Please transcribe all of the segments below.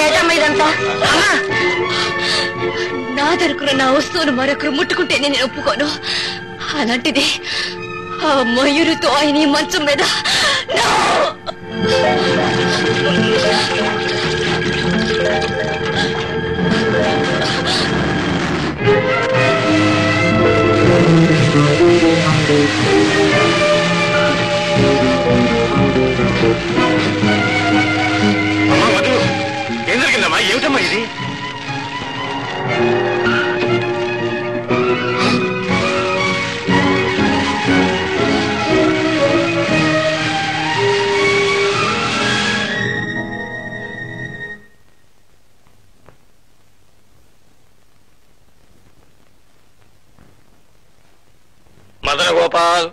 ఏటమ్మా ఇదంతా? నా దొరుకున్న నా వస్తువును మరొకరు ముట్టుకుంటే నేను ఒప్పుకోను. అలాంటిది ఆ మయూరితో ఆయన ఈ మంచం మీద ఏం జరిగిందమ్మా? ఏమిటమ్మా ఇది? మదన గోపాల్,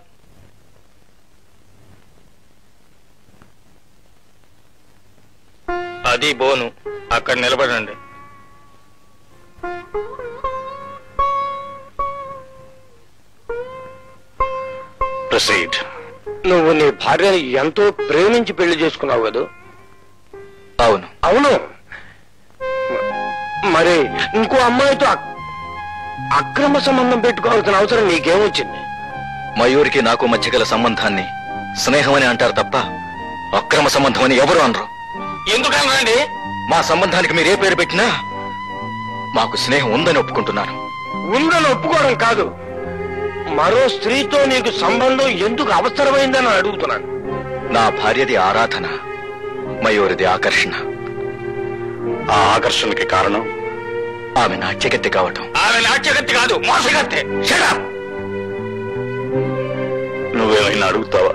అది బోను, అక్కడ నిలబడండి. ప్రొసీడ్. నువ్వు నీ భార్యని ఎంతో ప్రేమించి పెళ్లి చేసుకున్నావు కదా? అవును. అవును. మరి ఇంకో అమ్మాయితో అక్రమ సంబంధం పెట్టుకోవాల్సిన అవసరం నీకేమొచ్చింది? మయూరికి నాకు మధ్య గల సంబంధాన్ని స్నేహమని అంటారు తప్ప అక్రమ సంబంధం అని ఎవరు అనరు. ఎందుకన్నారండి? మా సంబంధానికి మీరు ఏ పేరు పెట్టినా మాకు స్నేహం ఉందని ఒప్పుకుంటున్నాను. ఉందని ఒప్పుకోవడం కాదు, మరో స్త్రీతో నీకు సంబంధం ఎందుకు అవసరమైందని అడుగుతున్నాను. నా భార్యది ఆరాధన, మయూరిది ఆకర్షణ. ఆ ఆకర్షణకి కారణం ఆమె నాట్యగత్తి కావటం. ఆమె నాట్యగత్తి కాదు, మోసగత్తి. నువ్వేమైనా అడుగుతావా?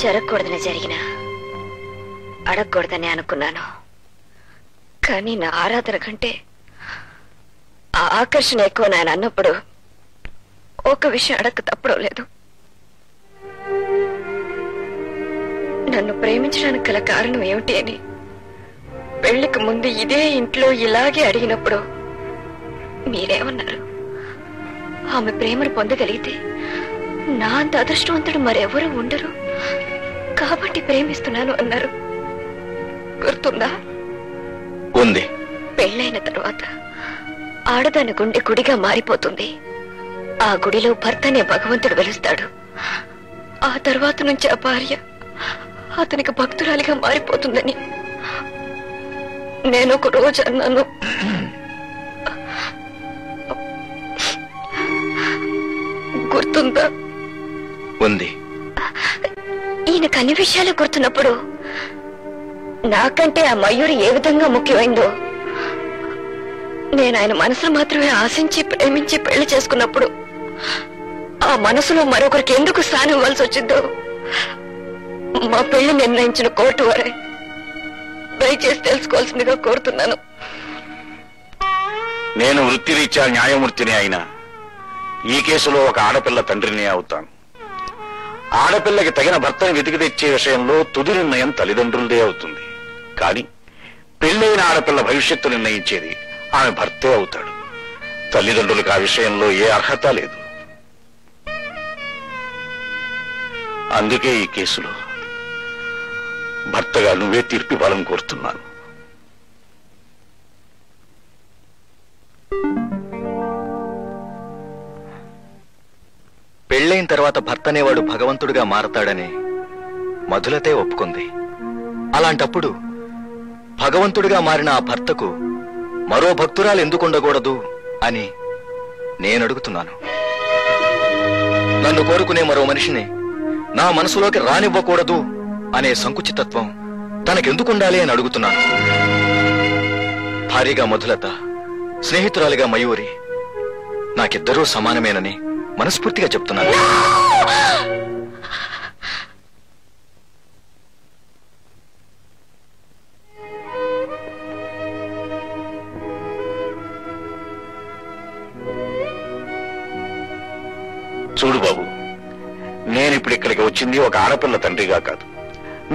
జరగకూడదని జరిగినా అడగకూడదని అనుకున్నాను. కానీ నా ఆరాధన కంటే ఆ ఆకర్షణ ఎక్కువ నేను అన్నప్పుడు ఒక విషయం అడగ తప్పడం లేదు. నన్ను ప్రేమించడానికి గల కారణం ఏమిటి అని పెళ్లికి ముందు ఇదే ఇంట్లో ఇలాగే అడిగినప్పుడు మీరేమన్నారు? ఆమె ప్రేమను పొందగలిగితే నా అంత అదృష్టవంతుడు మరెవరూ ఉండరు కాబట్టి ప్రేమిస్తున్నాను అన్నారు. గుర్తుందా? ఉంది. పెళ్ళైన తరువాత ఆడదాని గుండె గుడిగా మారిపోతుంది. ఆ గుడిలో భర్తనే భగవంతుడు వెలుస్తాడు. ఆ తర్వాత నుంచి ఆ భార్య అతనికి భక్తురాలిగా మారిపోతుందని నేను ఒక రోజు అన్నాను. గుర్తుందా? ఉంది. ఈయనకు అన్ని విషయాలు గుర్తున్నప్పుడు నాకంటే ఆ మయూరి ఏ విధంగా ముఖ్యమైందో, నేను ఆయన మనసును మాత్రమే ఆశించి ప్రేమించి పెళ్లి చేసుకున్నప్పుడు ఆ మనసులో మరొకరికి ఎందుకు స్థానం ఇవ్వాల్సి వచ్చిందో మా పెళ్లి నిర్ణయించిన కోర్టు వారే దయచేసి తెలుసుకోవాల్సిందిగా కోరుతున్నాను. నేను వృత్తిరీత్యా న్యాయమూర్తిని అయినా ఈ కేసులో ఒక ఆడపిల్ల తండ్రిని అవుతాను. ఆడపిల్లకి తగిన భర్తను వెతికి తెచ్చే విషయంలో తుది నిర్ణయం తల్లిదండ్రులదే అవుతుంది. కానీ పెళ్లైన ఆడపిల్ల భవిష్యత్తు నిర్ణయించేది ఆమె భర్తే అవుతాడు. తల్లిదండ్రులకు ఆ విషయంలో ఏ అర్హత లేదు. అందుకే ఈ కేసులో భర్తగా నువ్వే తీర్పు ఇవ్వాలని కోరుతున్నాను. పెళ్ళైన తర్వాత భర్త అనేవాడు భగవంతుడిగా మారతాడని మధులతే ఒప్పుకుంది. అలాంటప్పుడు భగవంతుడిగా మారిన ఆ భర్తకు మరో భక్తురాలు ఎందుకు ఉండకూడదు అని నేను అడుగుతున్నాను. నన్ను కోరుకునే మరో మనిషిని నా మనసులోకి రానివ్వకూడదు అనే సంకుచితత్వం తనకెందుకుండాలి అని అడుగుతున్నాను. భార్యగా మధులత, స్నేహితురాలిగా మయూరి నాకిద్దరూ సమానమేనని మనస్ఫూర్తిగా చెప్తున్నాను. చూడు బాబు, నేనిప్పుడు ఇక్కడికి వచ్చింది ఒక ఆడపిల్ల తండ్రిగా కాదు,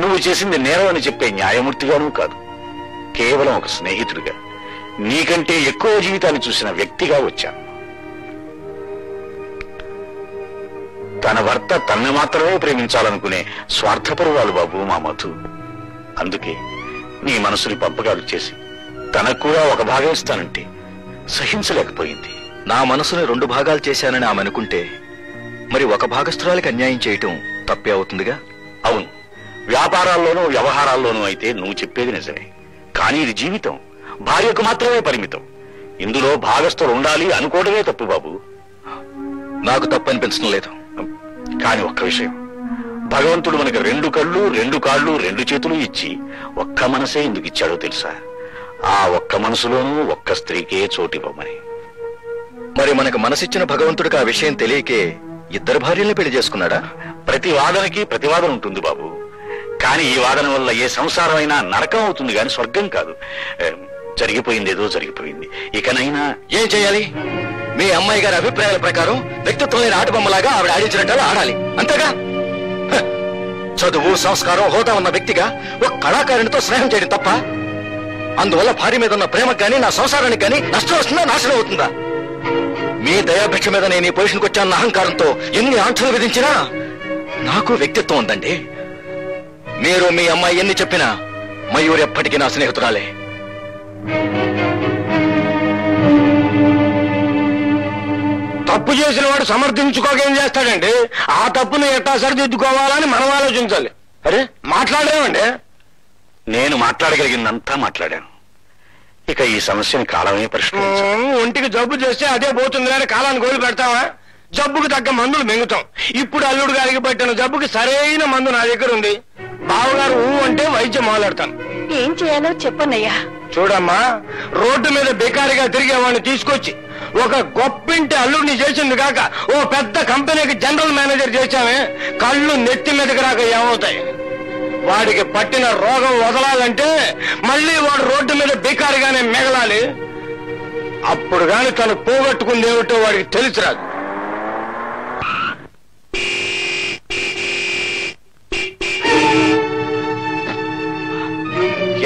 నువ్వు చేసింది నేరం అని చెప్పే న్యాయమూర్తిగానూ కాదు, కేవలం ఒక స్నేహితుడిగా, నీకంటే ఎక్కువ జీవితాన్ని చూసిన వ్యక్తిగా వచ్చాను. తన భర్త తన్ను మాత్రమే ప్రేమించాలనుకునే స్వార్థపరురాలు బాబు మా మధు. అందుకే నీ మనసుని పంపకాలు చేసి తనకు కూడా ఒక భాగం ఇస్తానంటే సహించలేకపోయింది. నా మనసుని 2 భాగాలు చేశానని ఆమె అనుకుంటే మరి ఒక భాగస్థురాలకి అన్యాయం చేయటం తప్పే అవుతుందిగా. అవును, వ్యాపారాల్లోనూ వ్యవహారాల్లోనూ అయితే నువ్వు చెప్పేది నిజమే. కానీ ఇది జీవితం, భార్యకు మాత్రమే పరిమితం. ఇందులో భాగస్థులు ఉండాలి అనుకోవడమే తప్పు బాబు. నాకు తప్పు అనిపించడం లేదు. కాని ఒక్క విషయం, భగవంతుడు మనకి 2 కళ్ళు 2 కాళ్ళు 2 చేతులు ఇచ్చి ఒక్క మనసే ఎందుకు ఇచ్చాడో తెలుసా? ఆ ఒక్క మనసులోనూ ఒక్క స్త్రీకే చోటివ్వమని. మరి మనకు మనసిచ్చిన భగవంతుడికి ఆ విషయం తెలియకే 2 భార్యల్ని పెళ్లి చేసుకున్నాడా? ప్రతి వాదనకి ప్రతివాదన ఉంటుంది బాబు. కానీ ఈ వాదన వల్ల ఏ సంసారం అయినా నరకం అవుతుంది గాని స్వర్గం కాదు. జరిగిపోయిందేదో జరిగిపోయింది. ఇకనైనా ఏం చేయాలి? మీ అమ్మాయి గారి అభిప్రాయాల ప్రకారం వ్యక్తిత్వం లేని ఆటబొమ్మలాగా ఆవిడ ఆడించినట్టు ఆడాలి, అంతేగా? చదువు, సంస్కారం, హోదా ఉన్న వ్యక్తిగా ఒక కళాకారునితో స్నేహం చేయడం తప్ప? అందువల్ల భార్య మీద ఉన్న ప్రేమకు గానీ నా సంసారానికి గానీ నష్టం వస్తుందా, నాశనం అవుతుందా? మీ దయాభిక్ష మీద నేను ఈ పొజిషన్కి వచ్చాన్న అహంకారంతో ఎన్ని ఆంక్షలు విధించినా నాకు వ్యక్తిత్వం ఉందండి. మీరు మీ అమ్మాయి ఎన్ని చెప్పినా మయూరి ఎప్పటికీ నా స్నేహితురాలే. తప్పు చేసిన వాడు సమర్థించుకోకేం చేస్తాడండి? ఆ తప్పును ఎట్టా సరిదిద్దుకోవాలని మనం ఆలోచించాలి. అరే మాట్లాడేమండి? నేను మాట్లాడగలిగిందంతా మాట్లాడాను. ఇక ఈ సమస్యని కాలమే పరిష్కరించాలి. ఒంటికి జబ్బు చేస్తే అదే పోతుంది కానీ కాలాన్ని గోలు పెడతావా? జబ్బుకు తగ్గ మందులు మింగుతాం. ఇప్పుడు అల్లుడు గారికి పట్టిన జబ్బుకి సరైన మందు నా దగ్గర ఉంది. బావగారు అంటే వైద్యం మొదలెడతాను. ఏం చేయాలో చెప్పన్నయ్యా. చూడమ్మా, రోడ్డు మీద బేకారిగా తిరిగేవాడిని తీసుకొచ్చి ఒక గొప్పింటి అల్లుడిని చేసింది కాక ఓ పెద్ద కంపెనీకి జనరల్ మేనేజర్ చేశామే, కళ్ళు నెత్తి మీదకి రాక ఏమవుతాయి? వాడికి పట్టిన రోగం వదలాలంటే మళ్ళీ వాడు రోడ్డు మీద బేకారిగానే మిగలాలి. అప్పుడు గాని తను పోగొట్టుకుంది ఏమిటో వాడికి తెలిసిరాదు.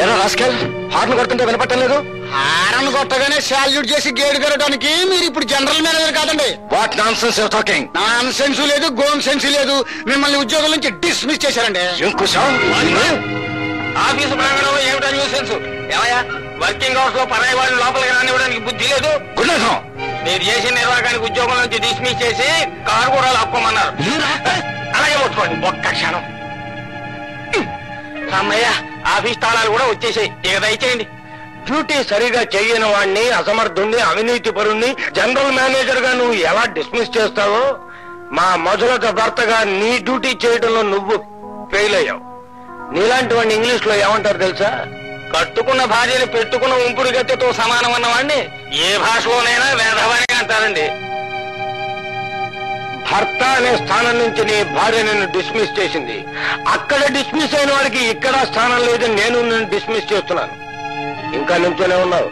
ఎలా రాస్కెల్, హార్న్ కొడుతుంటే వినపట్టం లేదు? హారన్ కొట్టగానే శాల్యూట్ చేసి గేడు కరగడానికి మీరు ఇప్పుడు జనరల్ మేనేజర్ కాదండి. What non sense your talking? Non sense లేదు, గోన్ సెన్స్ లేదు. మిమ్మల్ని ఉద్యోగం నుంచి డిస్మిస్ చేశారండి. ఆఫీసు ప్రాంగణంలో ఏమిటో న్యూసెన్స్? ఏమయ్యా, వర్కింగ్ అవర్స్ లో పరాయి వాళ్ళు లోపలికి రానివ్వడానికి బుద్ధి లేదు. మీరు చేసిన నిర్వాహకానికి ఉద్యోగం నుంచి డిస్మిస్ చేసి కారు కూడా లాక్కోమన్నారు. అలాగే ముట్టుకోండి ఒక్క క్షణం. అమ్మయ్య, ఆఫీస్ తాళాలు కూడా వచ్చేసాయి. ఇక దయచేయండి. డ్యూటీ సరిగా చెయ్యని వాడిని, అసమర్థుణ్ణి, అవినీతి పరుణ్ణి జనరల్ మేనేజర్ గా నువ్వు ఎలా డిస్మిస్ చేస్తావో, మా మొదలక భర్తగా నీ డ్యూటీ చేయడంలో నువ్వు ఫెయిల్ అయ్యావు. నీలాంటి వాడిని ఇంగ్లీష్ లో ఏమంటారు తెలుసా? కట్టుకున్న భార్యను పెట్టుకున్న ఉంపుడు గత్తెతో సమానం అన్నవాడిని ఏ భాషలోనైనా వేధవాణి అంటారండి. భర్త అనే స్థానం నుంచి నీ భార్య నిన్ను డిస్మిస్ చేసింది. అక్కడ డిస్మిస్ అయిన వాడికి ఇక్కడ స్థానం లేదని నేను నిన్ను డిస్మిస్ చేస్తున్నాను. ఇంకా నుంచోనే ఉన్నావు.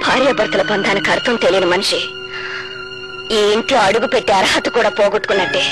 భార్యాభర్తల బంధానికి అర్థం తెలియని మనిషి ఈ ఇంట్లో అడుగు పెట్టే అర్హత కూడా పోగొట్టుకున్నట్టే.